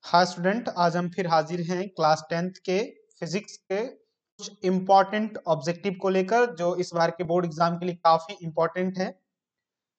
हाँ स्टूडेंट, आज हम फिर हाजिर हैं क्लास 10th के फिजिक्स के कुछ इम्पोर्टेंट ऑब्जेक्टिव को लेकर, जो इस बार के बोर्ड एग्जाम के लिए काफी इम्पोर्टेंट है।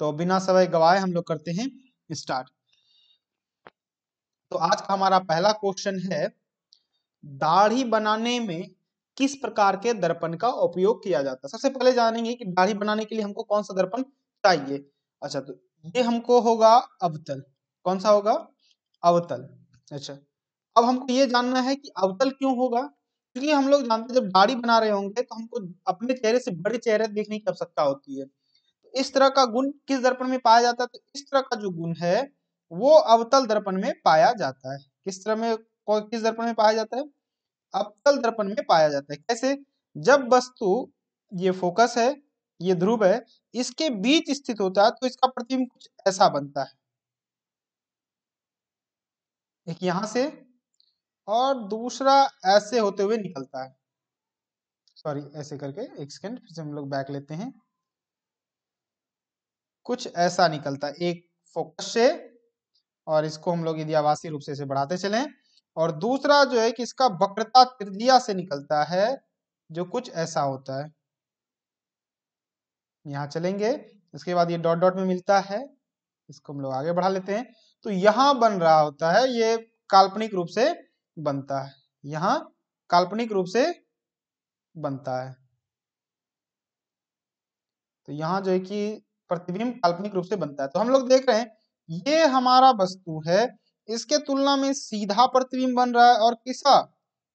तो बिना समय गवाए हम लोग करते हैं स्टार्ट। तो आज का हमारा पहला क्वेश्चन है, दाढ़ी बनाने में किस प्रकार के दर्पण का उपयोग किया जाता है। सबसे पहले जानेंगे कि दाढ़ी बनाने के लिए हमको कौन सा दर्पण चाहिए। अच्छा, तो ये हमको होगा अवतल। कौन सा होगा? अवतल। अच्छा, अब हमको ये जानना है कि अवतल क्यों होगा, क्योंकि हम लोग जानते हैं जब दाढ़ी बना रहे होंगे तो हमको अपने चेहरे से बड़े चेहरे देखने की आवश्यकता होती है। तो इस तरह का गुण किस दर्पण में पाया जाता है? तो इस तरह का जो गुण है वो अवतल दर्पण में पाया जाता है। किस तरह में, किस दर्पण में पाया जाता है? अवतल दर्पण में पाया जाता है। कैसे? जब वस्तु, ये फोकस है, ये ध्रुव है, इसके बीच स्थित होता है तो इसका प्रतिबिंब कुछ ऐसा बनता है, एक यहां से और दूसरा ऐसे होते हुए निकलता है। सॉरी, ऐसे करके एक सेकंड फिर से हम लोग बैक लेते हैं। कुछ ऐसा निकलता है एक फोकस से, और इसको हम लोग यदि आभासी रूप से इसे बढ़ाते चलें, और दूसरा जो है कि इसका वक्रता त्रिज्या से निकलता है, जो कुछ ऐसा होता है। यहाँ चलेंगे, इसके बाद ये डॉट डॉट में मिलता है, इसको हम लोग आगे बढ़ा लेते हैं। तो यहाँ बन रहा होता है, ये काल्पनिक रूप से बनता है, यहाँ काल्पनिक रूप से बनता है। तो यहाँ जो है कि प्रतिबिंब काल्पनिक रूप से बनता है। तो हम लोग देख रहे हैं ये हमारा वस्तु है, इसके तुलना में सीधा प्रतिबिंब बन रहा है और किसा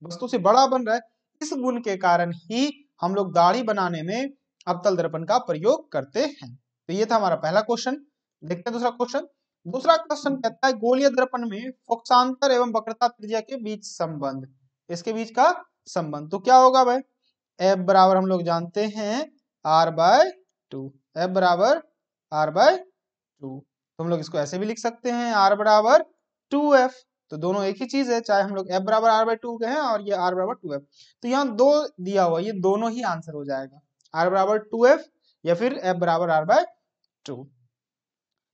वस्तु से बड़ा बन रहा है। इस गुण के कारण ही हम लोग दाढ़ी बनाने में अवतल दर्पण का प्रयोग करते हैं। तो ये था हमारा पहला क्वेश्चन। देखते हैं दूसरा क्वेश्चन। दूसरा क्वेश्चन कहता है, गोलीय दर्पण में फोकसांतर एवं वक्रता त्रिज्या के बीच संबंध, इसके बीच का संबंध। तो क्या होगा भाई? एफ बराबर हम लोग जानते हैं आर बाय टू। एफ बराबर आर बाय टू। तो हम लोग इसको ऐसे भी लिख सकते हैं, आर बराबर टू एफ। तो दोनों एक ही चीज है, चाहे हम लोग एफ बराबर आर बाय टू कहें और ये आर बराबर टू एफ। तो यहाँ दो दिया हुआ, ये दोनों ही आंसर हो जाएगा, आर बराबर टू एफ या फिर एफ बराबर आर बाय टू।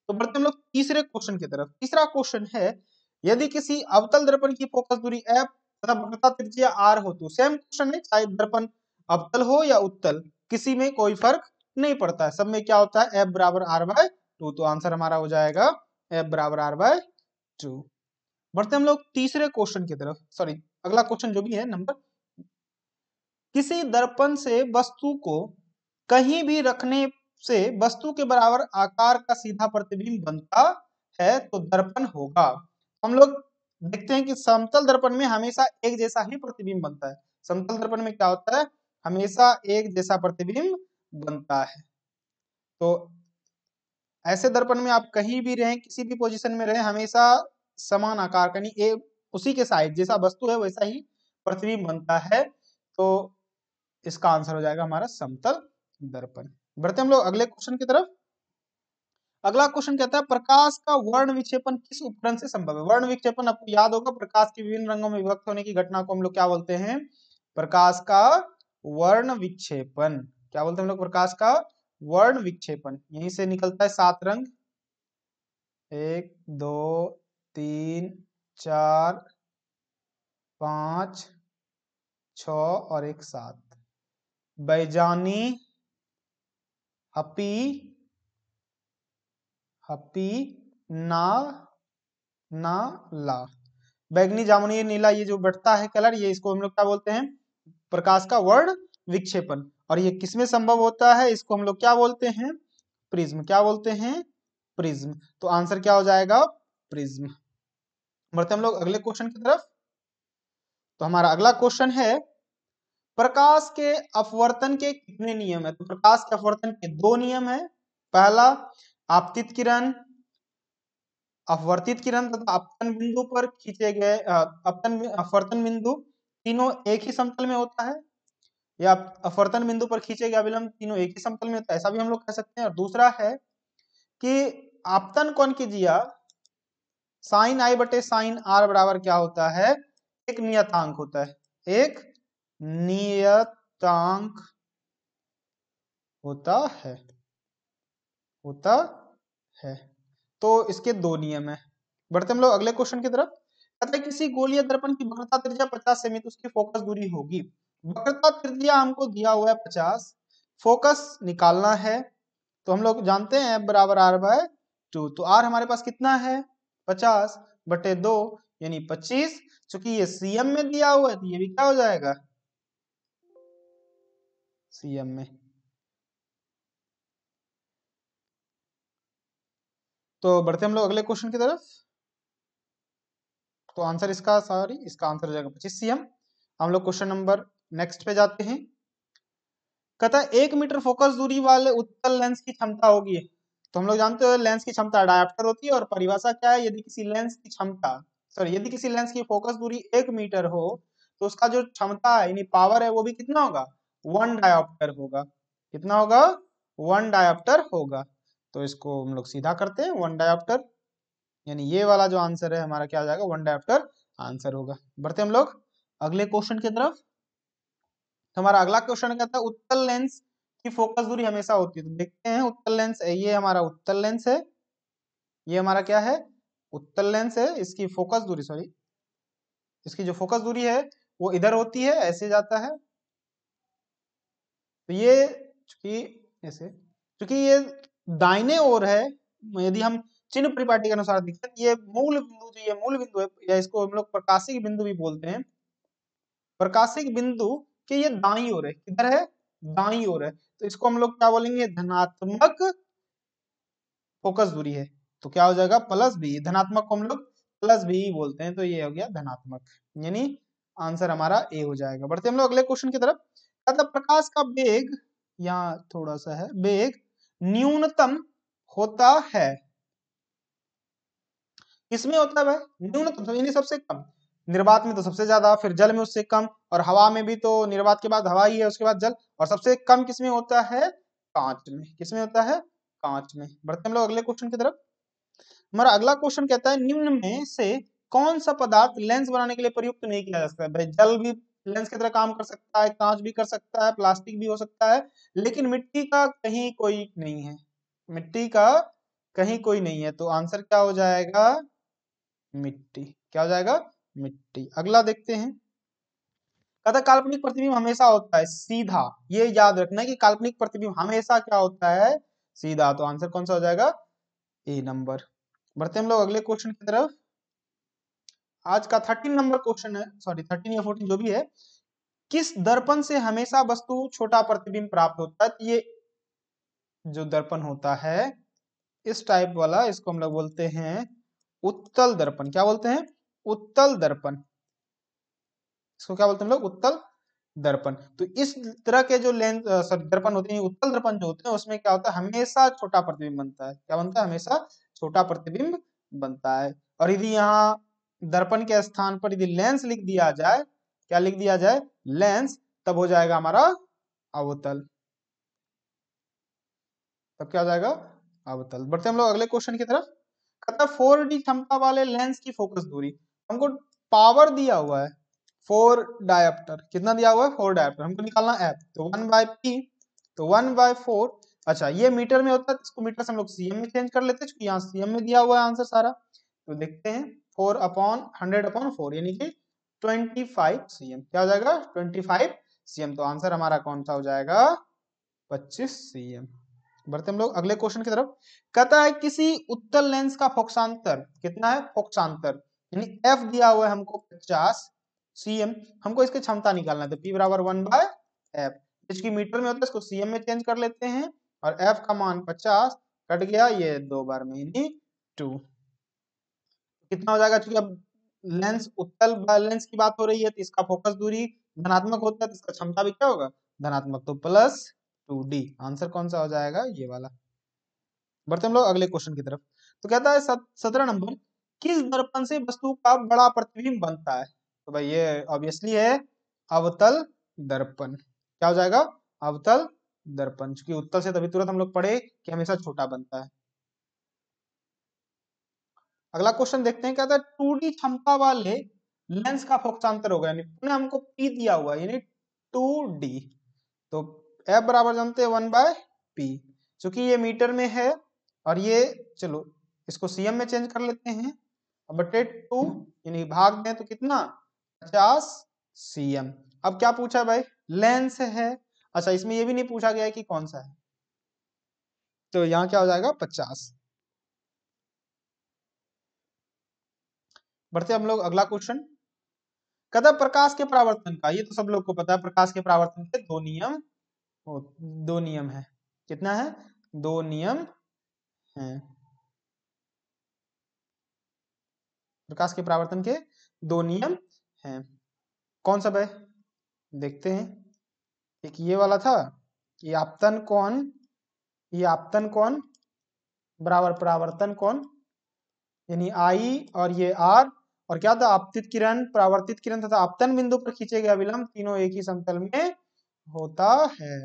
तो बढ़ते हम लोग तीसरे क्वेश्चन की तरफ। तीसरा क्वेश्चन है, यदि किसी अवतल दर्पण की फोकस दूरी एफ तथा वक्रता त्रिज्या आर हो, तो सेम क्वेश्चन है, चाहे दर्पण अवतल हो या उत्तल, किसी में कोई फर्क नहीं पड़ता है, सब में क्या होता है? एफ बराबर आर बाय टू। तो आंसर हमारा हो जाएगा एफ बराबर आर बाय टू। बढ़ते हम लोग तीसरे क्वेश्चन की तरफ। सॉरी, अगला क्वेश्चन जो भी है नंबर, किसी दर्पण से वस्तु को कहीं भी रखने से वस्तु के बराबर आकार का सीधा प्रतिबिंब बनता है तो दर्पण होगा। हम लोग देखते हैं कि समतल दर्पण में हमेशा एक जैसा ही प्रतिबिंब बनता है। समतल दर्पण में क्या होता है? हमेशा एक जैसा प्रतिबिंब बनता है। तो ऐसे दर्पण में आप कहीं भी रहें, किसी भी पोजीशन में रहें, हमेशा समान आकार का, यानी उसी के साइज जैसा वस्तु है वैसा ही प्रतिबिंब बनता है। तो इसका आंसर हो जाएगा हमारा समतल दर्पण। बढ़ते हम लोग अगले क्वेश्चन की तरफ। अगला क्वेश्चन कहता है, प्रकाश का वर्ण विक्षेपण किस उपकरण से संभव है? वर्ण विक्षेपण आपको याद होगा, प्रकाश के विभिन्न रंगों में विभक्त होने की घटना को हम लोग क्या बोलते हैं? प्रकाश का वर्ण विक्षेपण। क्या बोलते हैं हम लोग? प्रकाश का वर्ण विक्षेपण। यहीं से निकलता है 7 रंग, 1 2 3 4 5 6 और एक 7। बैजानी, हपी, हपी, ना, ना, ला। बैगनी, जामुनी, नीला, ये जो बढ़ता है कलर, ये इसको हम लोग क्या बोलते हैं? प्रकाश का वर्ण विक्षेपण। और ये किसमें संभव होता है? इसको हम लोग क्या बोलते हैं? प्रिज्म। क्या बोलते हैं? प्रिज्म। तो आंसर क्या हो जाएगा? प्रिज्म। बढ़ते हम लोग अगले क्वेश्चन की तरफ। तो हमारा अगला क्वेश्चन है, प्रकाश के अपवर्तन के कितने नियम है? तो प्रकाश के अपवर्तन के 2 नियम है। पहला, आपतित किरण, अपवर्तित किरण तथा अपतन बिंदु पर खींचे गए अपवर्तन बिंदु, तीनों एक ही समतल में होता है, या अपवर्तन बिंदु पर खींचे गए अभिलंब तीनों एक ही समतल में होता है, ऐसा भी हम लोग कह सकते हैं। और दूसरा है कि आपतन कोण की जिया साइन आई बटे साइन आर बराबर क्या होता है? एक नियतांक होता है, एक नियतांक होता है, होता है। तो इसके 2 नियम है। बढ़ते हम लोग अगले क्वेश्चन की तरफ। कहता है किसी गोलीय दर्पण की वक्रता त्रिज्या 50 सेमी, तो उसकी फोकस दूरी होगी। वक्रता त्रिज्या हमको दिया हुआ है 50, फोकस निकालना है, तो हम लोग जानते हैं F बराबर R/2। तो R हमारे पास कितना है 50/2 यानी 25। चूंकि ये सीएम में दिया हुआ है तो ये भी क्या हो जाएगा सीएम में। तो बढ़ते हम लोग अगले क्वेश्चन की तरफ। तो आंसर इसका आंसर हो जाएगा 25 सीएम। हम लोग क्वेश्चन नंबर नेक्स्ट पे जाते हैं। कहता है 1 मीटर फोकस दूरी वाले उत्तल लेंस की क्षमता होगी। तो हम लोग जानते हो लेंस की क्षमता डायोप्टर होती है, और परिभाषा क्या है, यदि किसी लेंस की क्षमता यदि किसी लेंस की फोकस दूरी 1 मीटर हो तो उसका जो क्षमता है यानी पावर है वो भी कितना होगा 1 डायोप्टर होगा। कितना होगा 1 डायोप्टर होगा। तो इसको हम लोग सीधा करते हैं 1 डायोप्टर, यानी ये वाला जो आंसर है हमारा क्या आ जाएगा 1 डायोप्टर आंसर होगा। बढ़ते हम लोग अगले क्वेश्चन की तरफ। तो हमारा अगला क्वेश्चन कहता है उत्तल लेंस की फोकस दूरी हमेशा होती है। तो देखते हैं उत्तल लेंस, ये हमारा उत्तल लेंस है, ये हमारा क्या है उत्तल लेंस है। इसकी फोकस दूरी इसकी जो फोकस दूरी है वो इधर होती है, ऐसे जाता है। तो ये चूंकि ये दाहिने ओर है, यदि हम चिन्ह परिपाटी के अनुसार देखते हैं ये मूल बिंदु, जो ये मूल बिंदु है, या इसको हम लोग प्रकाशिक बिंदु भी बोलते हैं। प्रकाशिक बिंदु के ये दाई ओर है, किधर है दाई ओर है, तो इसको हम लोग क्या बोलेंगे धनात्मक फोकस दूरी है। तो क्या हो जाएगा +B, धनात्मक को हम लोग +B बोलते हैं, तो ये हो गया धनात्मक, यानी आंसर हमारा ए हो जाएगा। बढ़ते हम लोग अगले क्वेश्चन की तरफ। मतलब प्रकाश का वेग, यहाँ थोड़ा सा है, वेग न्यूनतम होता है किसमें होता है भाई न्यूनतम, यानी सबसे कम। निर्वात में तो सबसे ज्यादा, फिर जल में उससे कम, और हवा में भी तो निर्वात के बाद हवा ही है, उसके बाद जल, और सबसे कम किसमें होता है कांच में। किसमें होता है कांच में। बढ़ते हम लोग अगले क्वेश्चन की तरफ। हमारा अगला क्वेश्चन कहता है निम्न में से कौन सा पदार्थ लेंस बनाने के लिए प्रयुक्त नहीं किया जा सकता है। भाई जल भी लेंस की तरह काम कर सकता है, कांच भी कर सकता है, प्लास्टिक भी हो सकता है, लेकिन मिट्टी का कहीं कोई नहीं है, मिट्टी का कहीं कोई नहीं है। तो आंसर क्या हो जाएगा मिट्टी। क्या हो जाएगा मिट्टी। अगला देखते हैं। कहता है काल्पनिक प्रतिबिंब हमेशा होता है सीधा। ये याद रखना है कि काल्पनिक प्रतिबिंब हमेशा क्या होता है सीधा। तो आंसर कौन सा हो जाएगा ए नंबर। बढ़ते हम लोग अगले क्वेश्चन की तरफ। आज का 13 नंबर क्वेश्चन है, सॉरी 13 या 14 जो भी है। किस दर्पण से हमेशा वस्तु छोटा प्रतिबिंब प्राप्त होता है। तो ये जो दर्पण होता है इस टाइप वाला, इसको हम लोग बोलते हैं उत्तल दर्पण। क्या बोलते हैं उत्तल दर्पण। इसको क्या बोलते हैं हम लोग उत्तल दर्पण। तो इस तरह के जो लेंस दर्पण होते हैं, उत्तल दर्पण जो होते हैं, उसमें क्या होता है हमेशा छोटा प्रतिबिंब बनता है। क्या बनता है हमेशा छोटा प्रतिबिंब बनता है। और यदि यहाँ दर्पण के स्थान पर यदि लेंस लिख दिया जाए, क्या लिख दिया जाए लेंस, तब हो जाएगा हमारा अवतल। तब क्या हो जाएगा अवतल। बढ़ते हम लोग अगले क्वेश्चन की तरफ। कहता 4D क्षमता वाले लेंस की फोकस दूरी। हमको पावर दिया हुआ है 4 डायोप्टर। कितना दिया हुआ है 4 डायोप्टर, हमको निकालना एफ। तो 1/P, तो 1/4। अच्छा ये मीटर में होता है, इसको मीटर से हम लोग सीएम में चेंज कर लेते हैं, क्योंकि यहाँ सीएम में दिया हुआ है आंसर सारा। तो देखते हैं 4/100/4 यानी कि 25 सीएम। क्या हो जाएगा 25 सीएम। तो आंसर हमारा कौन सा हो जाएगा 25 सीएम। बढ़ते हम लोग अगले क्वेश्चन की तरफ। कहता है किसी उत्तल लेंस का फोकसांतर कितना है फोकसांतर, यानी एफ दिया हुआ है हमको 50 सीएम। हमको इसकी क्षमता निकालना है, तो P बराबर 1/f। इसकी मीटर में होता है, इसको सीएम में चेंज कर लेते हैं, और f का मान 50 कट गया ये 2 बार में यानी 2। कितना हो जाएगा, क्योंकि अब लेंस उत्तल लेंस की बात हो रही है तो इसका फोकस दूरी धनात्मक होता है, तो इसका क्षमता भी क्या होगा धनात्मक, तो +2D। आंसर कौन सा हो जाएगा ये वाला। बढ़ते हम लोग अगले क्वेश्चन की तरफ। तो कहता है 17 नंबर, किस दर्पण से वस्तु का बड़ा प्रतिबिंब बनता है। तो भाई ये ऑब्वियसली है अवतल दर्पण। क्या हो जाएगा अवतल दर्पण, क्योंकि उत्तल से तभी तुरंत हम लोग पढ़े कि हमेशा छोटा बनता है। अगला क्वेश्चन देखते हैं। कहता है 2D क्षमता वाले लेंस का फोकसांतर होगा, यानी पुनः हमको P दिया हुआ है यानी 2D। तो F बराबर जानते हैं 1/P, क्योंकि ये मीटर में है, और ये चलो इसको सीएम में चेंज कर लेते हैं, बटे 2 यानी भाग दें तो कितना 50 cm। अब क्या पूछा है भाई, लेंस है। अच्छा इसमें ये भी नहीं पूछा गया है कि कौन सा है, तो यहाँ क्या हो जाएगा 50। बढ़ते हम लोग अगला क्वेश्चन। कहता है प्रकाश के परावर्तन का, ये तो सब लोग को पता है, प्रकाश के परावर्तन के दो नियम है। कितना है, 2 नियम है। प्रकाश के परावर्तन के 2 नियम हैं। कौन सा भाई, देखते हैं। एक ये वाला था, ये आपतन कोण बराबर परावर्तन कोण, यानी आई और ये आर, और क्या था आपतित किरण, परावर्तित किरण तथा आपतन बिंदु पर खींचे गए अभिलंब तीनों एक ही समतल में होता है।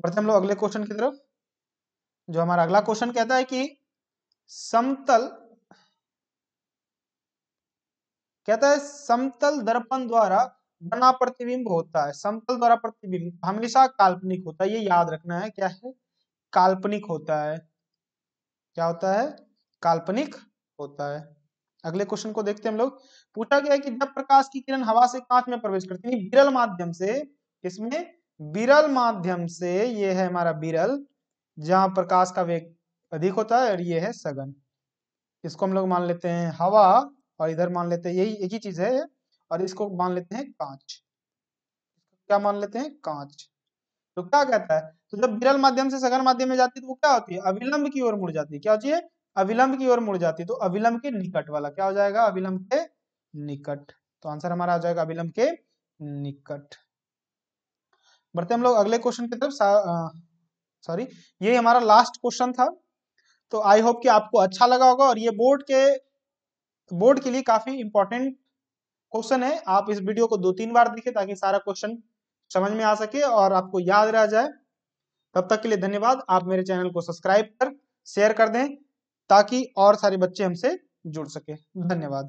बढ़ते हम लोग अगले क्वेश्चन की तरफ। जो हमारा अगला क्वेश्चन कहता है कि समतल, कहता है समतल दर्पण द्वारा बना प्रतिबिंब होता है, समतल द्वारा प्रतिबिंब हमेशा काल्पनिक होता है, ये याद रखना है। क्या है, काल्पनिक होता है। क्या होता है, काल्पनिक होता है। अगले क्वेश्चन को देखते हैं हम लोग। पूछा गया है कि जब प्रकाश की किरण हवा से कांच में प्रवेश करती है विरल माध्यम से, इसमें विरल माध्यम से, ये है हमारा विरल, जहां प्रकाश का वेग अधिक होता है, और ये है सघन। इसको हम लोग मान लेते हैं हवा, और इधर मान लेते हैं यही एक ही चीज है, और इसको मान लेते हैं कांच। क्या मान लेते हैं, कांच। तो क्या कहता है, तो जब विरल माध्यम से सघन माध्यम में जाती है तो वो क्या होती है, अविलंब की ओर मुड़ जाती है। क्या होती है, अविलंब की ओर मुड़ जाती है। तो अविलंब के निकट वाला क्या हो जाएगा, अविलंब के निकट। तो आंसर हमारा आ जाएगा अविलंब के निकट। बढ़ते हम लोग अगले क्वेश्चन की तरफ। सॉरी, ये हमारा लास्ट क्वेश्चन था। तो आई होप कि आपको अच्छा लगा होगा, और ये बोर्ड के लिए काफी इंपॉर्टेंट क्वेश्चन है। आप इस वीडियो को 2-3 बार देखें ताकि सारा क्वेश्चन समझ में आ सके और आपको याद रह जाए। तब तक के लिए धन्यवाद। आप मेरे चैनल को सब्सक्राइब कर शेयर कर दें ताकि और सारे बच्चे हमसे जुड़ सके। धन्यवाद।